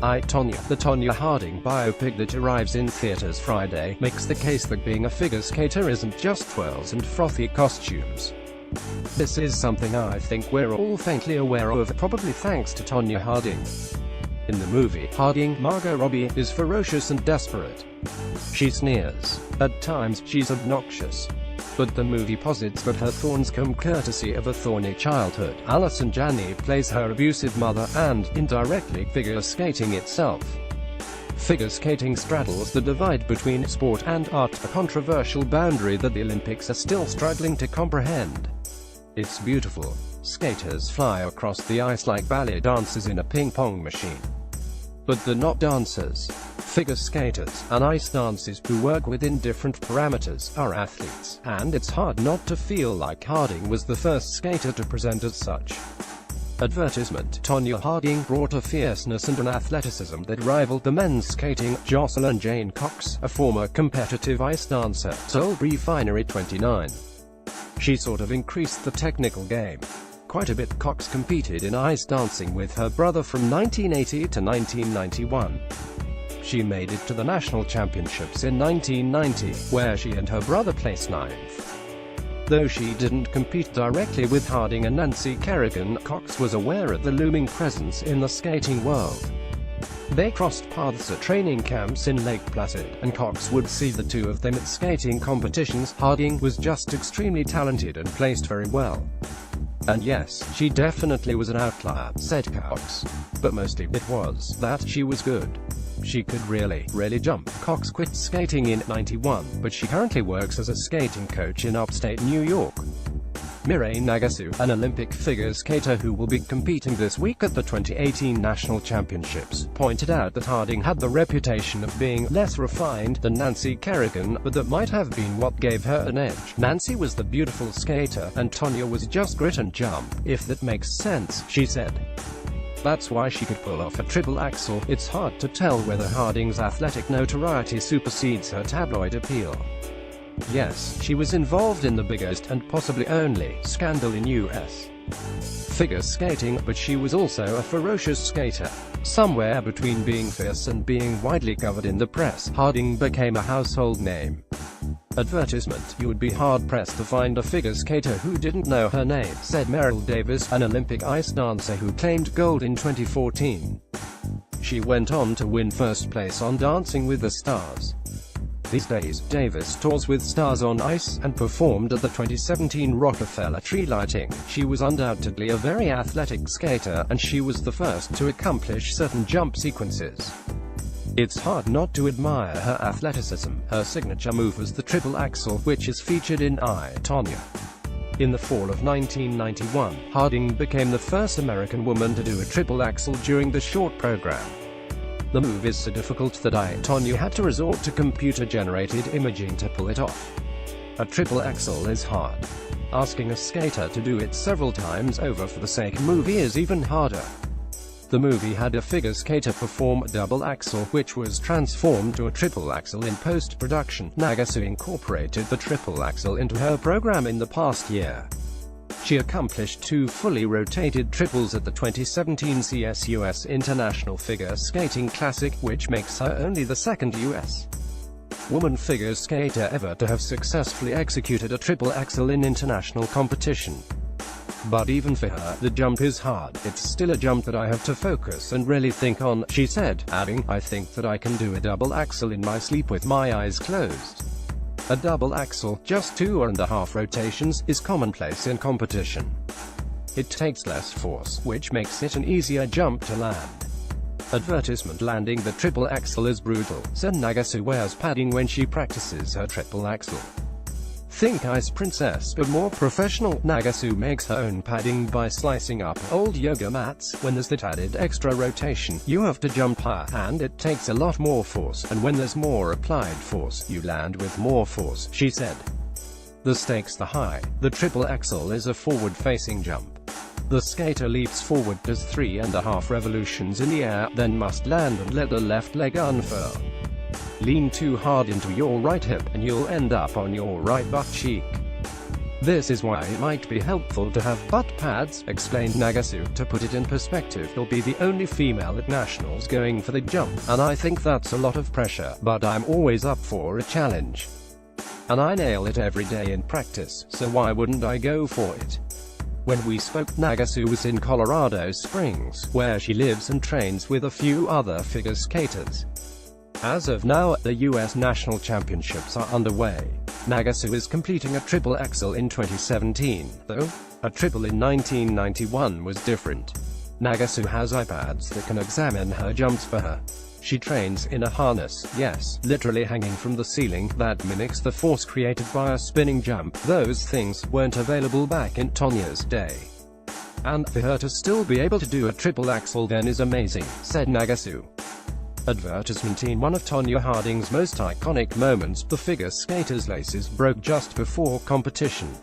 Tonya, the Tonya Harding biopic that arrives in theaters Friday, makes the case that being a figure skater isn't just twirls and frothy costumes. This is something I think we're all faintly aware of, probably thanks to Tonya Harding. In the movie, Harding, Margot Robbie, is ferocious and desperate. She sneers. At times, she's obnoxious. But the movie posits that her thorns come courtesy of a thorny childhood. Allison Janney plays her abusive mother, and, indirectly, figure skating itself. Figure skating straddles the divide between sport and art, a controversial boundary that the Olympics are still struggling to comprehend. It's beautiful. Skaters fly across the ice like ballet dancers in a ping-pong machine. But they're not dancers. Figure skaters, and ice dancers who work within different parameters, are athletes, and it's hard not to feel like Harding was the first skater to present as such. Advertisement: Tonya Harding brought a fierceness and an athleticism that rivaled the men's skating. Jocelyn Jane Cox, a former competitive ice dancer, told Refinery 29. She sort of increased the technical game quite a bit. Cox competed in ice dancing with her brother from 1980 to 1991. She made it to the national championships in 1990, where she and her brother placed 9th. Though she didn't compete directly with Harding and Nancy Kerrigan, Cox was aware of the looming presence in the skating world. They crossed paths at training camps in Lake Placid, and Cox would see the two of them at skating competitions. Harding was just extremely talented and placed very well. And yes, she definitely was an outlier, said Cox. But mostly it was that she was good. She could really jump. Cox quit skating in '91, but she currently works as a skating coach in upstate New York. Mireille Nagasu, an Olympic figure skater who will be competing this week at the 2018 National Championships, pointed out that Harding had the reputation of being less refined than Nancy Kerrigan, but that might have been what gave her an edge. Nancy was the beautiful skater, and Tonya was just grit and jump, if that makes sense, she said. That's why she could pull off a triple axel. It's hard to tell whether Harding's athletic notoriety supersedes her tabloid appeal. Yes, she was involved in the biggest, and possibly only, scandal in U.S. figure skating, but she was also a ferocious skater. Somewhere between being fierce and being widely covered in the press, Harding became a household name. Advertisement: you would be hard-pressed to find a figure skater who didn't know her name, said Meryl Davis, an Olympic ice dancer who claimed gold in 2014. She went on to win first place on Dancing with the Stars. These days, Davis tours with Stars on Ice, and performed at the 2017 Rockefeller tree lighting. She was undoubtedly a very athletic skater, and she was the first to accomplish certain jump sequences. It's hard not to admire her athleticism. Her signature move was the triple axel, which is featured in Tonya. In the fall of 1991, Harding became the first American woman to do a triple axel during the short program. The move is so difficult that Tonya had to resort to computer-generated imaging to pull it off. A triple axel is hard. Asking a skater to do it several times over for the sake of the movie is even harder. The movie had a figure skater perform a double axel, which was transformed to a triple axel in post-production. Nagasu incorporated the triple axel into her program in the past year. She accomplished 2 fully rotated triples at the 2017 CSUS International Figure Skating Classic, which makes her only the second U.S. woman figure skater ever to have successfully executed a triple axel in international competition. But even for her, the jump is hard. It's still a jump that I have to focus and really think on, she said, adding, I think that I can do a double axel in my sleep with my eyes closed. A double axel, just 2.5 rotations, is commonplace in competition. It takes less force, which makes it an easier jump to land. Advertisement: landing the triple axel is brutal, so Nagasu wears padding when she practices her triple axel. Think Ice Princess, but more professional. Nagasu makes her own padding by slicing up old yoga mats. When there's that added extra rotation, you have to jump higher, and it takes a lot more force, and when there's more applied force, you land with more force, she said. The stakes are high. The triple axel is a forward-facing jump. The skater leaps forward, does 3.5 revolutions in the air, then must land and let the left leg unfurl. Lean too hard into your right hip, and you'll end up on your right butt cheek. This is why it might be helpful to have butt pads, explained Nagasu. To put it in perspective, she'll be the only female at nationals going for the jump, and I think that's a lot of pressure, but I'm always up for a challenge. And I nail it every day in practice, so why wouldn't I go for it? When we spoke, Nagasu was in Colorado Springs, where she lives and trains with a few other figure skaters. As of now, the US National Championships are underway. Nagasu is completing a triple axel in 2017, though a triple in 1991 was different. Nagasu has iPads that can examine her jumps for her. She trains in a harness, yes, literally hanging from the ceiling, that mimics the force created by a spinning jump. Those things weren't available back in Tonya's day. And for her to still be able to do a triple axel then is amazing, said Nagasu. Advertisement. In one of Tonya Harding's most iconic moments, the figure skater's laces broke just before competition.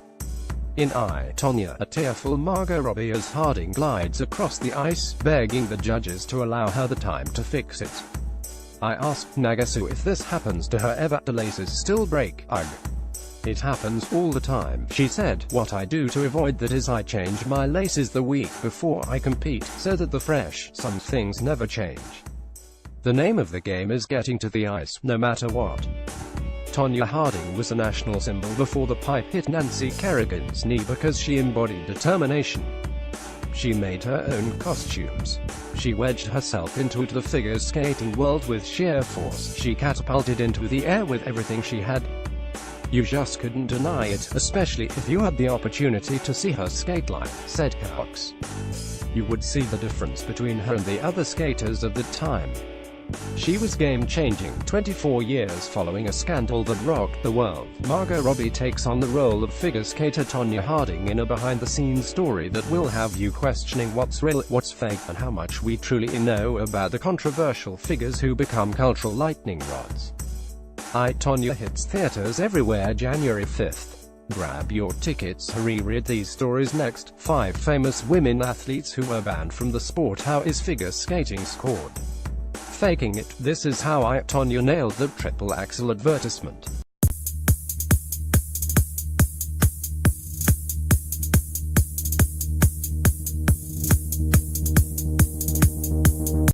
In I, Tonya, a tearful Margot Robbie as Harding glides across the ice, begging the judges to allow her the time to fix it. I asked Nagasu if this happens to her ever. The laces still break. Ugh. It happens all the time, she said. What I do to avoid that is I change my laces the week before I compete, so that some things never change. The name of the game is getting to the ice, no matter what. Tonya Harding was a national symbol before the pipe hit Nancy Kerrigan's knee because she embodied determination. She made her own costumes. She wedged herself into the figure skating world with sheer force. She catapulted into the air with everything she had. You just couldn't deny it, especially if you had the opportunity to see her skate live, said Cox. You would see the difference between her and the other skaters of the time. She was game-changing. 24 years following a scandal that rocked the world, Margot Robbie takes on the role of figure skater Tonya Harding in a behind-the-scenes story that will have you questioning what's real, what's fake, and how much we truly know about the controversial figures who become cultural lightning rods. I, Tonya hits theaters everywhere January 5th. Grab your tickets. Reread these stories next. 5 famous women athletes who were banned from the sport. How is figure skating scored? Faking it. This is how I, Tonya nailed the triple axel advertisement.